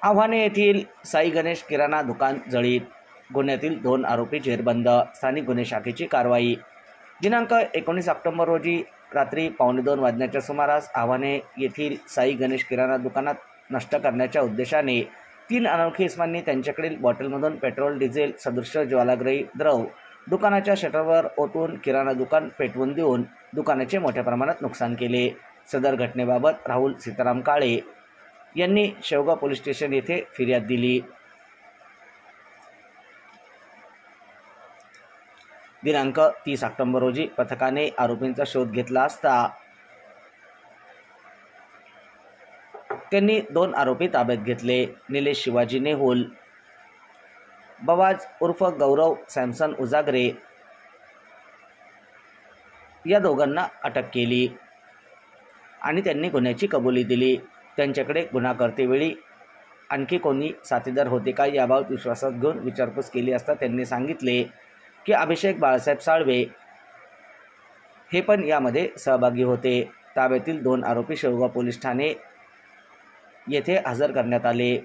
आव्हाने येथील साई गणेश किराणा दुकान जळीत, गुन्ह्यातील 2 आरोपी जेरबंद, स्थानिक गुन्हे शाखेची कारवाई। दिनांक 19 ऑक्टोबर रोजी रात्री 1:15 वाजण्याच्या सुमारास आव्हाने येथील साई गणेश किराणा दुकानात नष्ट करण्याच्या उद्देशाने 3 अनोळखी इसमांनी त्यांच्याकडील बॉटलमधून पेट्रोल डिझेल सदृश ज्वालाग्रही द्रव दुकानाच्या शटरवर ओतून किराणा दुकान पेटवून देऊन दुकानाचे मोठ्या प्रमाणात नुकसान केले। सदर घटनेबाबत राहुल सीताराम काळे यांनी शेवगाव पोलीस स्टेशन येथे फिर्याद दिली। दिनांक 30 ऑक्टोबर रोजी पथकाने आरोपींचा शोध घेतला असता त्यांनी 2 आरोपी ताब्यात घेतले। निलेश शिवाजी नेहुल, बवाज उर्फ गौरव सॅमसन उजागरे या दोघांना अटक केली आणि त्यांनी गुन्ह्याची कबुली दिली। त्यांच्याकडे गुन्हा करतेवेळी आणखी कोणी साथीदार होते का याबाबत विश्वासात घेऊन विचारपूस केली असता त्यांनी सांगितले की अभिषेक बाळासाहेब साळवे हे पण यामध्ये सहभागी होते। ताब्यातील 2 आरोपी शेवगाव पोलीस ठाणे येथे हजर करण्यात आले।